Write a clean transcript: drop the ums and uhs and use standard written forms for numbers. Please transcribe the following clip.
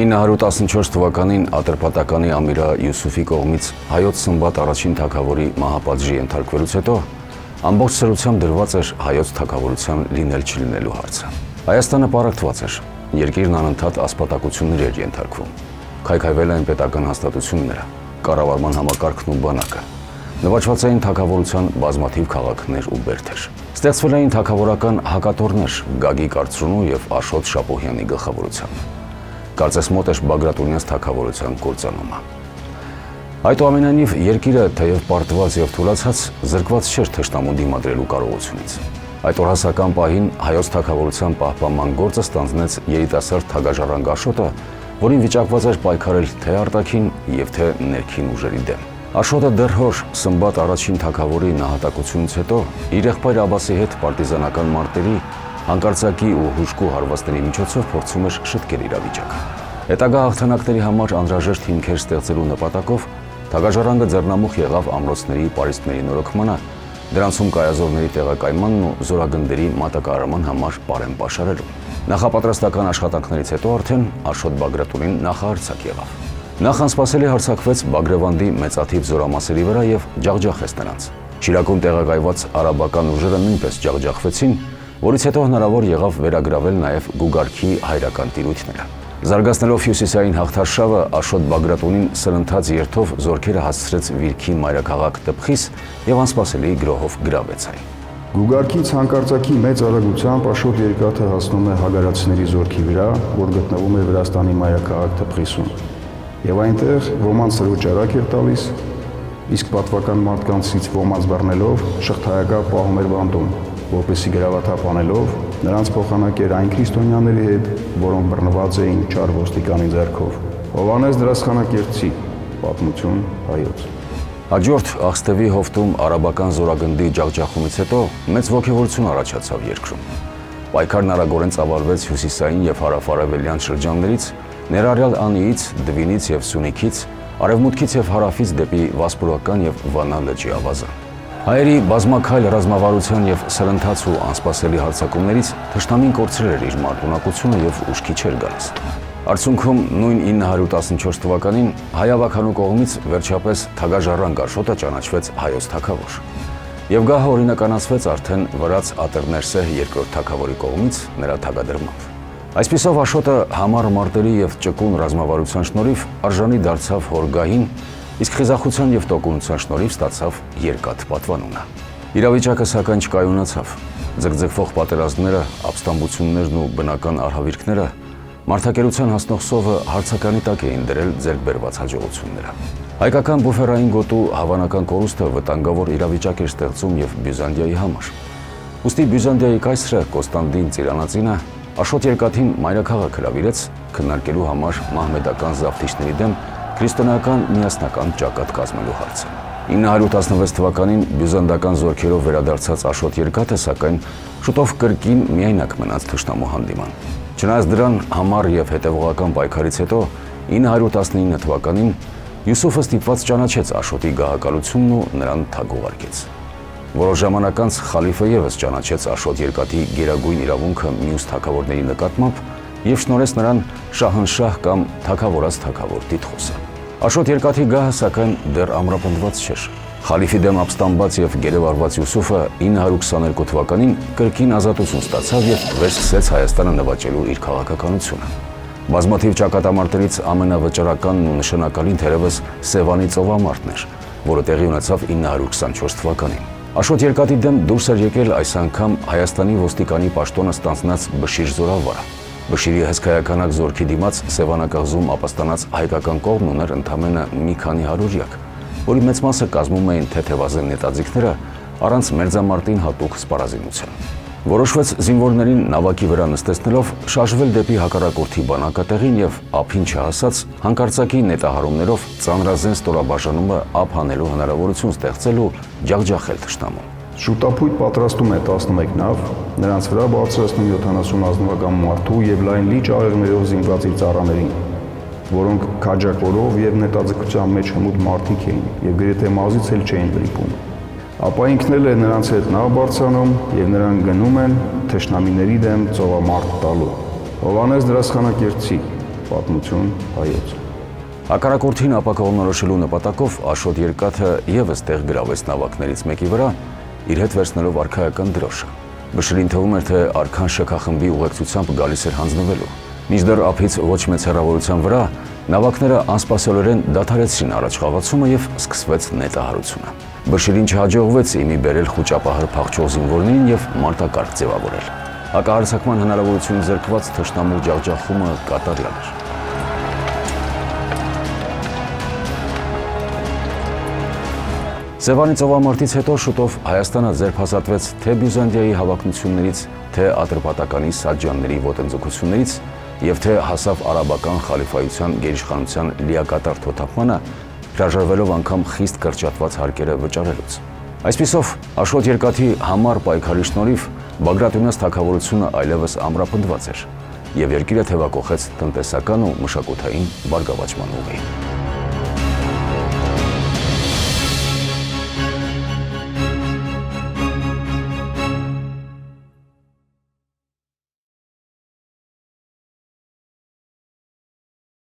914 թվականին Ատրպատականի Ամիրա Յուսուֆի կողմից հայոց Սմբատ առաջին թագավորի մահապատժի ենթարկվելուց հետո ամբողջ սրությամբ դրված էր հայոց թագավորության լինել-չլինելու հարցը։ Հայաստանը պառակտված էր, երկիրն անընդհատ ասպատակություններ էր ենթարկվում։ Քայքայվել էին պետական հաստատությունները, կառավարման համակարգն ու բանակը։ Նվաճված էին թագավորության բազմաթիվ քաղաքներ ու բերդեր։ Ստեղծվել էին թագավորական հակատորներ Գագիկ Արծրունու եւ Աշոտ Շապոհյանի գլխավորությամբ։ Կարծես մոտ էր Բագրատունյանց թագավորության կործանումը։ Այդուամենայնիվ երկիրը թեև պարտված եւ թուլացած զրկված չէր թշնամու դիմադրելու կարողությունից։ Այդ օրհասական պահին հայոց թագավորության պահպանման գործը ստանձնեց երիտասարդ թագաժառանգ Աշոտը, որին վիճակված էր պայքարել թե արտաքին եւ թե ներքին ուժերի դեմ։ Աշոտը դեռ հոր Սմբատ առաջին թագավորի նահատակությունից հետո իր եղբայր Աբասի հետ պարտիզանական մարտերի, հանկարծակի ու հուժկու հարվածների միջոցով փորձում էր շտկել իրավիճակը։ Հետագա հաղթանակների համար անհրաժեշտ հիմքեր ստեղծելու նպատակով թագաժառանգը ձեռնամուխ եղավ ամրոցների պարիսպների նորոգմանը, դրանցում կայազորների տեղակայմանն ու զորագնդերի մատակարարման համար պարեն պաշարելու։ Նախապատրաստական աշխատանքներից հետո արդեն Աշոտ Բագրատունին նախահարձակ եղավ։ Նախ անսպասելի հարձակվեց Բագրևանդի մեծաթիվ զորամասերի վրա եւ ջախջախեց նրանց։ Շիրակում տեղակայված արաբական ուժերը նույնպես ջախջախվեցին, որից հետո հնարավոր եղավ վերագրավել նաև Գուգարքի հայրական տիրույթները։ Զարգացնելով հյուսիսային հաղթարշավը Աշոտ Բագրատունին սրընթաց երթով զորքերը հասցրեց Վիրքի մայրաքաղաք Տպխիս եւ անսպասելի գրոհով գրավեց այն։ Գուգարքից հանկարծակի մեծ արագությամբ Աշոտ երկաթը հասնում է հագարացիների զորքի վրա, որ գտնվում է Վրաստանի մայրաքաղաք Տպխիսում։ Եվ այնտեղ ոմանց սրոճարակ էր տալիս, իսկ պատվական մարդկանցից ոմանց բռնելով շղթայակապ պահում էր բանտում, որպեսզի գրավաթափ անելով նրանց փոխանակեր այն քրիստոնյաների հետ, որոնք բռնված էին չար ոստիկանի ձեռքով։ Հովհաննես Դրասխանակերտցի, պատմություն հայոց։ Հաջորդ Աղստևի հովտում արաբական զորագնդի ջախջախումից հետո մեծ ոգևորություն առաջացավ երկրում։ Պայքարն արագորեն ծավալվեց հյուսիսային եւ հարավ-արևելյան շրջաններից, ներառյալ Անիից, Դվինից եւ Սյունիքից, արևմուտքից եւ հարավից դեպի Վասպուրական եւ Վանա լճի ավազան։ Հայերի բազմաքայլ ռազմավարության եւ սրընթաց ու անսպասելի հարձակումներից թշնամին կորցրել էր իր մարտունակությունը եւ ուշքի չէր գալիս։ Արդյունքում նույն 914 թվականին հայ-ավաքանու կողմից վերջապես թագաժառանգ Աշոտը ճանաչվեց հայոց թագավոր։ Եվ գահը օրինականացվեց արդեն վրաց Ատերներսե երկրորդ թագավորի կողմից նրա թագադրմամբ։ Այսպիսով Աշոտը համառ մարտերի եւ ճկուն ռազմավարության շնորհիվ արժանի դարձավ հորգահին, իսկ խիզախության եւ տոկունության շնորհիվ ստացավ երկաթ պատվանունը։ Իրավիճակը սակայն չկայունացավ։ Ձգձգվող պատերազմները, ապստամբություններն ու բնական արհավիրքները մարդակերության հասնող սովը հարցականի տակ էին դրել ձեռք բերված հաջողությունները։ Հայկական բուֆերային գոտու հավանական կորուստը վտանգավոր իրավիճակ էր ստեղծում եւ Բյուզանդիայի համար։ Ուստի Բյուզանդիայի կայսրը Կոստանդին Ծիրանածինը Աշոտ երկաթին մայրաքաղաք հրավիրեց քննարկելու համար մահմեդական զավթիչների դեմ քրիստոնեական միասնական ճակատ կազմելու հարցը։ 916 թվականին բյուզանդական զորքերով վերադարձած Աշոտ երկաթը սակայն շուտով կրկին միայնակ մնաց թշնամու հանդիման։ Չնայած դրան համառ եւ հետեւողական պայքարից հետո 919 թվականին Յուսուֆը ստիպված ճանաչեց Աշոտի գահակալությունն ու նրան թագ ուղարկեց։ Որոշ ժամանակ անց խալիֆը եւս ճանաչեց Աշոտ երկաթի գերագույն իրավունքը մյուս թագավորների նկատմամբ եւ շնորհեց նրան շահանշահ կամ թագավորած թագավոր տիտղոսը։ Աշոտ երկաթի գահը սակայն դեռ ամրապնդված չէր։ Խալիֆի դեմ ապստամբած եւ գերեվարված Յուսուֆը 922 թվականին կրկին ազատություն ստացավ եւ վերսկսեց Հայաստանը նվաճելու իր քաղաքականությունը։ Բազմաթիվ ճակատամարտերից ամենավճռականն ու նշանակալին թերևս Սևանի ծովամարտն էր, որը տեղի ունեցավ 924 թվականին։ Աշոտ երկաթի դեմ դուրս էր եկել այս անգամ Հայաստանի ոստիկանի պաշտոնը ստանձնած Բշիր զորավարը։ Բշիրի հսկայականակ զորքի դիմաց Սևանակղզում ապաստանած հայկական կողմն ուներ ընդամենը մի քանի հարյուրյակ, որի մեծ մասը կազմում էին թեթևազեն նետաձիգները առանց մերձամարտին հատուկ սպառազինության։ Որոշվեց զինվորներին նավակի վրա նստեցնելով շարժվել դեպի հակառակորդի բանակատեղին եւ ափին չհասած հանկարծակի նետահարումներով ծանրազեն ստորաբաժանումը ափ հանելու հնարավորություն ստեղծել ու ջախջախել թշնամուն։ Շուտապույտ պատրաստում է 11 նավ, նրանց վրա բարձրացնում 70 ազնվական մարդու եւ լայն լիճ աղեղներով զինված իր ծառաներին, որոնք քաջակորով եւ նետաձգության մեջ հմուտ մարդիկ էին եւ գրեթե մազից էլ չէին վրիպում։ Ապա ինքն էլ է նրանց հետ նավ բարձրանում եւ նրանք գնում են թշնամիների դեմ ծովամարտ տալու։ Հովհաննես Դրասխանակերտցի, պատմություն հայոց։ Հակառակորդին ապակողմնորոշելու նպատակով Աշոտ Երկաթը ևս տեղ գրավեց նավակներից մեկի վրա, իր հետ վերցնելով արքայական դրոշը։ Բշրին թվում էր, թե արքան շքախմբի ուղեկցությամբ գալիս էր հանձնվելու։ Մինչդեռ ափից ոչ մեծ հեռավորության վրա նավակները անսպասելորեն դադարեցրին առաջխաղացումը եւ սկսվեց նետահարությունը։ Բշիրին չհաջողվեց իմի բերել խուճապահար փախչող զինվորներին եւ մարտակարգ ձևավորել։ Հակահարձակման հնարավորություն ձեռքված թշնամու ջախջախումը կատարյալ էր։ Սևանի ծովամարտից հետո շուտով Հայաստանը ձերբազատվեց թե Բյուզանդիայի հավակնություններից, թե Ատրպատականի սադջանների ոտնձգություններից եւ թե հասավ արաբական խալիֆայության գերիշխանության լիակատար թոթափմանը, հրաժարվելով անգամ խիստ կրճատված հարկերը վճարելուց։ Այսպիսով, Աշոտ Երկաթի համառ պայքարի շնորհիվ Բագրատունյաց թագավորությունը այլևս ամրապնդված էր եւ երկիրը թևակողեց տնտեսական ու մշակութային բարգավաճման ուղին։